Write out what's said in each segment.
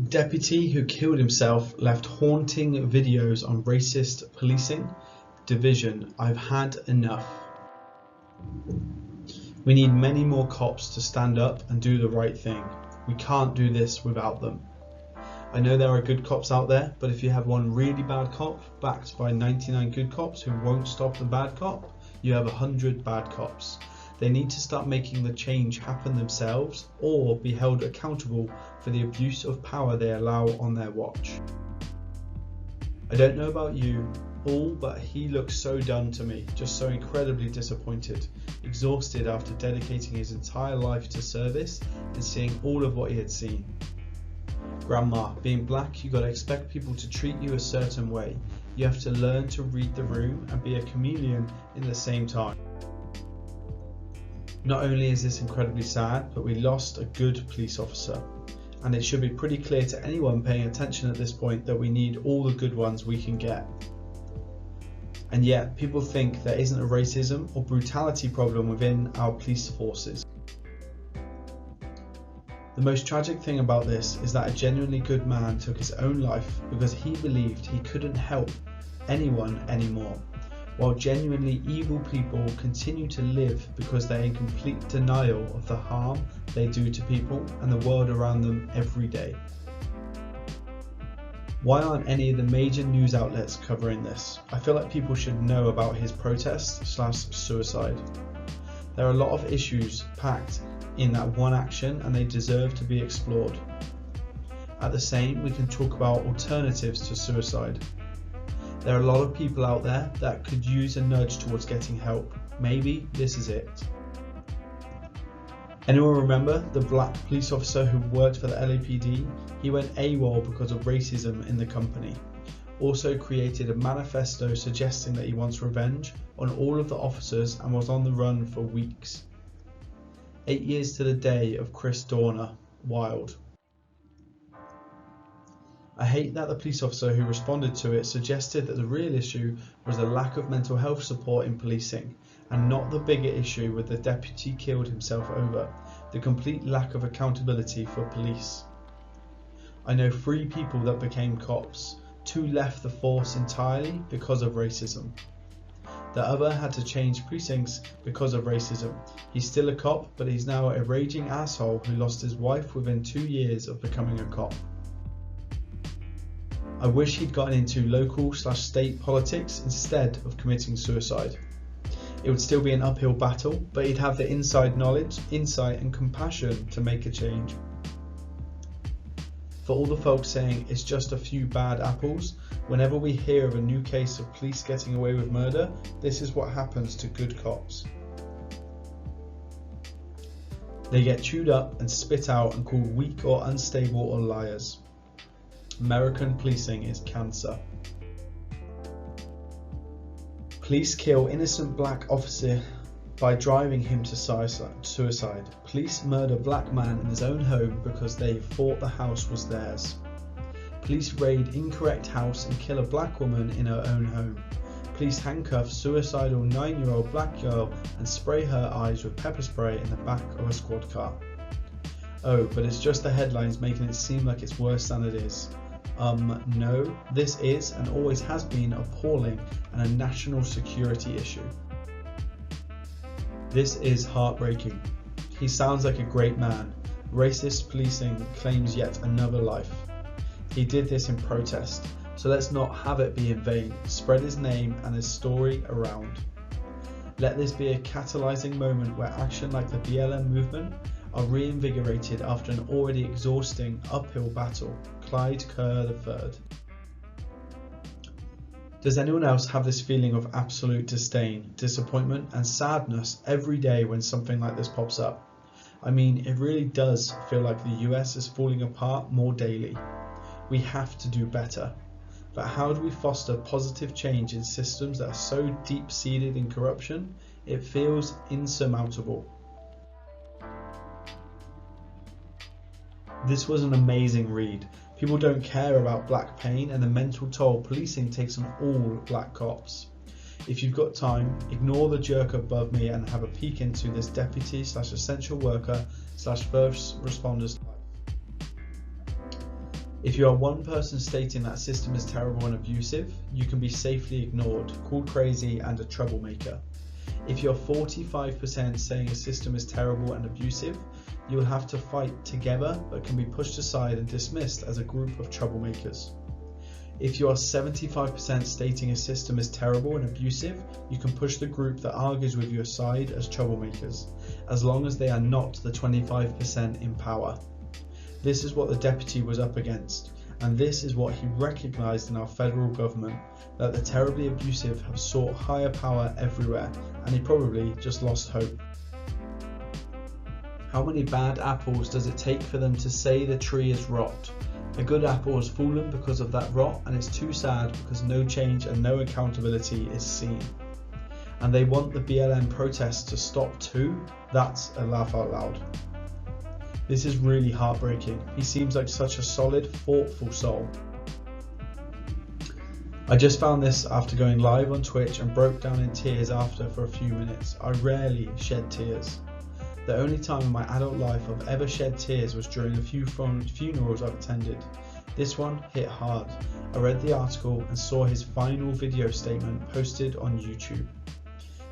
Deputy who killed himself left haunting videos on racist policing. Division, I've had enough. We need many more cops to stand up and do the right thing. We can't do this without them. I know there are good cops out there, but if you have one really bad cop backed by 99 good cops who won't stop the bad cop, you have 100 bad cops. They need to start making the change happen themselves or be held accountable for the abuse of power they allow on their watch. I don't know about you all, but he looks so done to me, just so incredibly disappointed, exhausted after dedicating his entire life to service and seeing all of what he had seen. Grandma, being black, you gotta expect people to treat you a certain way. You have to learn to read the room and be a chameleon in the same time. Not only is this incredibly sad, but we lost a good police officer. And it should be pretty clear to anyone paying attention at this point that we need all the good ones we can get. And yet, people think there isn't a racism or brutality problem within our police forces. The most tragic thing about this is that a genuinely good man took his own life because he believed he couldn't help anyone anymore, while genuinely evil people continue to live because they're in complete denial of the harm they do to people and the world around them every day. Why aren't any of the major news outlets covering this? I feel like people should know about his protest/suicide. There are a lot of issues packed in that one action and they deserve to be explored. At the same, we can talk about alternatives to suicide. There are a lot of people out there that could use a nudge towards getting help. Maybe this is it. Anyone remember the black police officer who worked for the LAPD? He went AWOL because of racism in the company. Also created a manifesto suggesting that he wants revenge on all of the officers and was on the run for weeks. 8 years to the day of Chris Dorner. Wild. I hate that the police officer who responded to it suggested that the real issue was a lack of mental health support in policing, and not the bigger issue with the deputy killed himself over, the complete lack of accountability for police. I know 3 people that became cops, 2 left the force entirely because of racism. The other had to change precincts because of racism. He's still a cop, but he's now a raging asshole who lost his wife within 2 years of becoming a cop. I wish he'd gotten into local/state politics instead of committing suicide. It would still be an uphill battle, but he'd have the inside knowledge, insight and compassion to make a change. For all the folks saying it's just a few bad apples, whenever we hear of a new case of police getting away with murder, this is what happens to good cops. They get chewed up and spit out and called weak or unstable or liars. American policing is cancer. Police kill innocent black officer by driving him to suicide. Police murder black man in his own home because they thought the house was theirs. Police raid incorrect house and kill a black woman in her own home. Police handcuff suicidal 9-year-old black girl and spray her eyes with pepper spray in the back of a squad car. Oh, but it's just the headlines making it seem like it's worse than it is. No, this is and always has been appalling and a national security issue. This is heartbreaking. He sounds like a great man. Racist policing claims yet another life. He did this in protest, so let's not have it be in vain. Spread his name and his story around. Let this be a catalyzing moment where action like the BLM movement are reinvigorated after an already exhausting uphill battle. Clyde Kerr III. Does anyone else have this feeling of absolute disdain, disappointment and sadness every day when something like this pops up? I mean, it really does feel like the US is falling apart more daily. We have to do better. But how do we foster positive change in systems that are so deep-seated in corruption? It feels insurmountable. This was an amazing read. People don't care about black pain and the mental toll policing takes on all black cops. If you've got time, ignore the jerk above me and have a peek into this deputy/essential worker/first responder's life. If you are one person stating that a system is terrible and abusive, you can be safely ignored, called crazy and a troublemaker. If you're 45% saying a system is terrible and abusive, you will have to fight together but can be pushed aside and dismissed as a group of troublemakers. If you are 75% stating a system is terrible and abusive, you can push the group that argues with you aside as troublemakers, as long as they are not the 25% in power. This is what the deputy was up against, and this is what he recognised in our federal government, that the terribly abusive have sought higher power everywhere, and he probably just lost hope. How many bad apples does it take for them to say the tree is rot? A good apple has fallen because of that rot, and it's too sad because no change and no accountability is seen. And they want the BLM protests to stop too? That's a laugh out loud. This is really heartbreaking. He seems like such a solid, thoughtful soul. I just found this after going live on Twitch and broke down in tears after for a few minutes. I rarely shed tears. The only time in my adult life I've ever shed tears was during a few funerals I've attended. This one hit hard. I read the article and saw his final video statement posted on YouTube.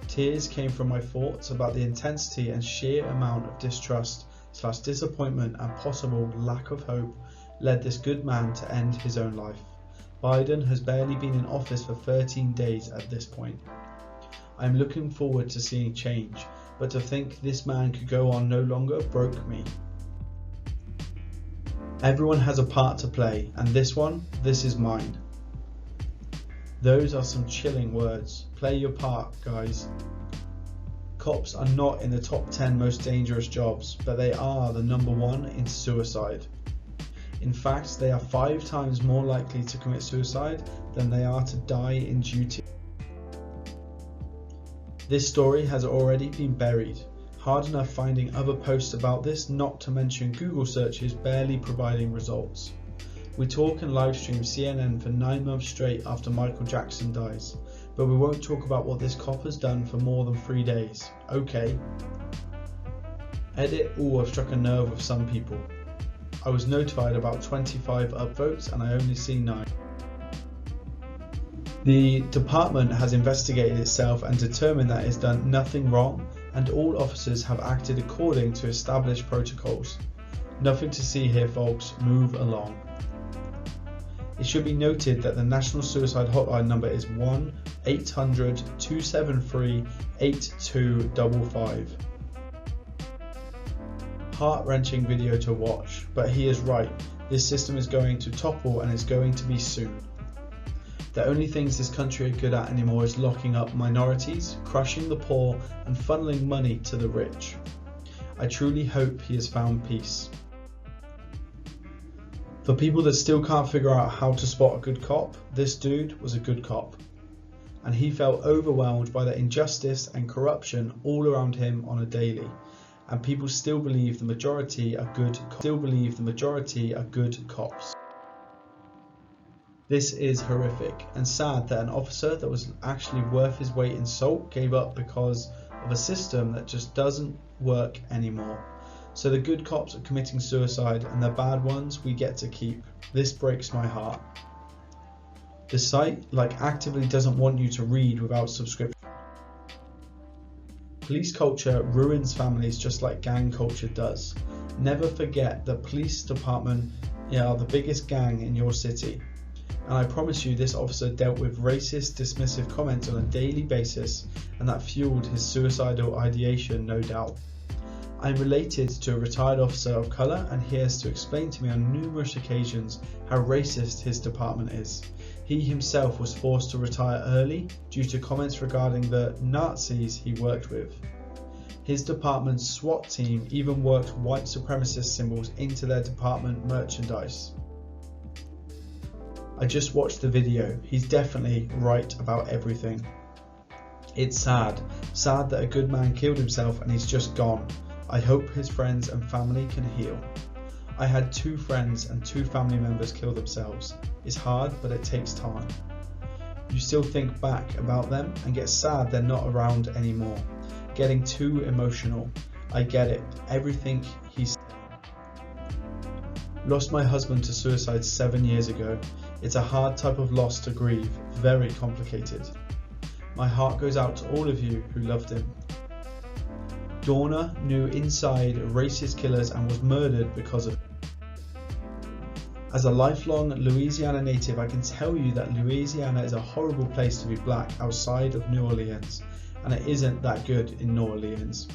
Tears came from my thoughts about the intensity and sheer amount of distrust / disappointment and possible lack of hope led this good man to end his own life. Biden has barely been in office for 13 days at this point. I am looking forward to seeing change, but to think this man could go on no longer broke me. Everyone has a part to play, and this is mine. Those are some chilling words. Play your part, guys. Cops are not in the top 10 most dangerous jobs, but they are the number one in suicide. In fact, they are 5 times more likely to commit suicide than they are to die in duty. This story has already been buried. Hard enough finding other posts about this, not to mention Google searches barely providing results. We talk and live stream CNN for 9 months straight after Michael Jackson dies, but we won't talk about what this cop has done for more than 3 days. Okay. Edit, I've struck a nerve with some people. I was notified about 25 upvotes and I only see 9. The department has investigated itself and determined that it has done nothing wrong, and all officers have acted according to established protocols. Nothing to see here, folks. Move along. It should be noted that the National Suicide Hotline number is 1-800-273-8255. Heart-wrenching video to watch, but he is right. This system is going to topple and it's going to be soon. The only things this country are good at anymore is locking up minorities, crushing the poor, and funneling money to the rich. I truly hope he has found peace. For people that still can't figure out how to spot a good cop, this dude was a good cop. And he felt overwhelmed by the injustice and corruption all around him on a daily. And people still believe the majority are good cops. This is horrific and sad that an officer that was actually worth his weight in salt gave up because of a system that just doesn't work anymore. So the good cops are committing suicide and the bad ones we get to keep. This breaks my heart. The site actively doesn't want you to read without subscription. Police culture ruins families just like gang culture does. Never forget that police department are the biggest gang in your city. And I promise you this officer dealt with racist, dismissive comments on a daily basis, and that fueled his suicidal ideation, no doubt. I am related to a retired officer of colour, and he has to explain to me on numerous occasions how racist his department is. He himself was forced to retire early due to comments regarding the Nazis he worked with. His department's SWAT team even worked white supremacist symbols into their department merchandise. I just watched the video. He's definitely right about everything. It's sad that a good man killed himself and he's just gone. I hope his friends and family can heal. I had 2 friends and 2 family members kill themselves. It's hard, but it takes time. You still think back about them and get sad they're not around anymore. Getting too emotional. I get it. Everything he's saying. Lost my husband to suicide 7 years ago. It's a hard type of loss to grieve, very complicated. My heart goes out to all of you who loved him. Dorna knew inside racist killers and was murdered because of it. As a lifelong Louisiana native, I can tell you that Louisiana is a horrible place to be black outside of New Orleans, and it isn't that good in New Orleans.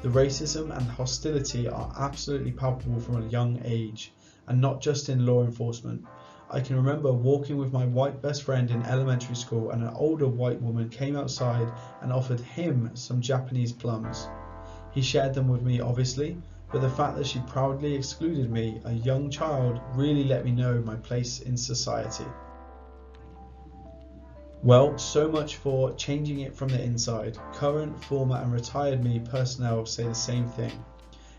The racism and hostility are absolutely palpable from a young age, and not just in law enforcement. I can remember walking with my white best friend in elementary school, and an older white woman came outside and offered him some Japanese plums. He shared them with me, obviously, but the fact that she proudly excluded me, a young child, really let me know my place in society. Well, so much for changing it from the inside. Current, former and retired me personnel say the same thing.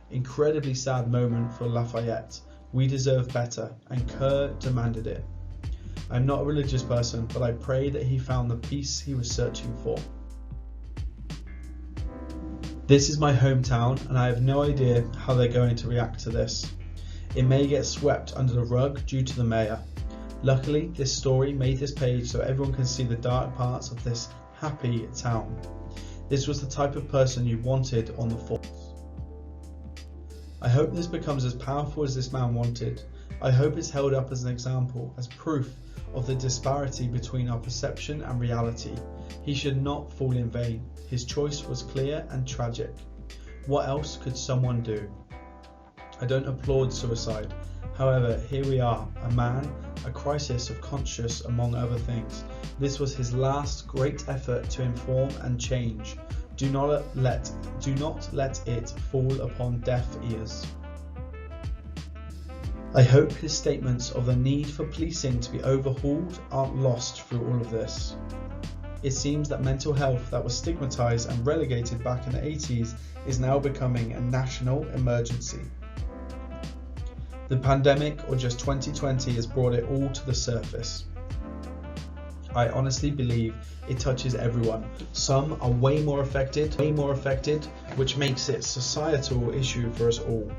Incredibly sad moment for Lafayette. We deserve better, and Kerr demanded it. I'm not a religious person, but I pray that he found the peace he was searching for. This is my hometown, and I have no idea how they're going to react to this. It may get swept under the rug due to the mayor. Luckily, this story made this page so everyone can see the dark parts of this happy town. This was the type of person you wanted on the force. I hope this becomes as powerful as this man wanted. I hope it's held up as an example, as proof of the disparity between our perception and reality. He should not fall in vain. His choice was clear and tragic. What else could someone do? I don't applaud suicide. However, here we are, a man, a crisis of conscience among other things. This was his last great effort to inform and change. Do not let it fall upon deaf ears. I hope his statements of the need for policing to be overhauled aren't lost through all of this. It seems that mental health that was stigmatized and relegated back in the 80s is now becoming a national emergency. The pandemic, or just 2020, has brought it all to the surface. I honestly believe it touches everyone. Some are way more affected, which makes it a societal issue for us all.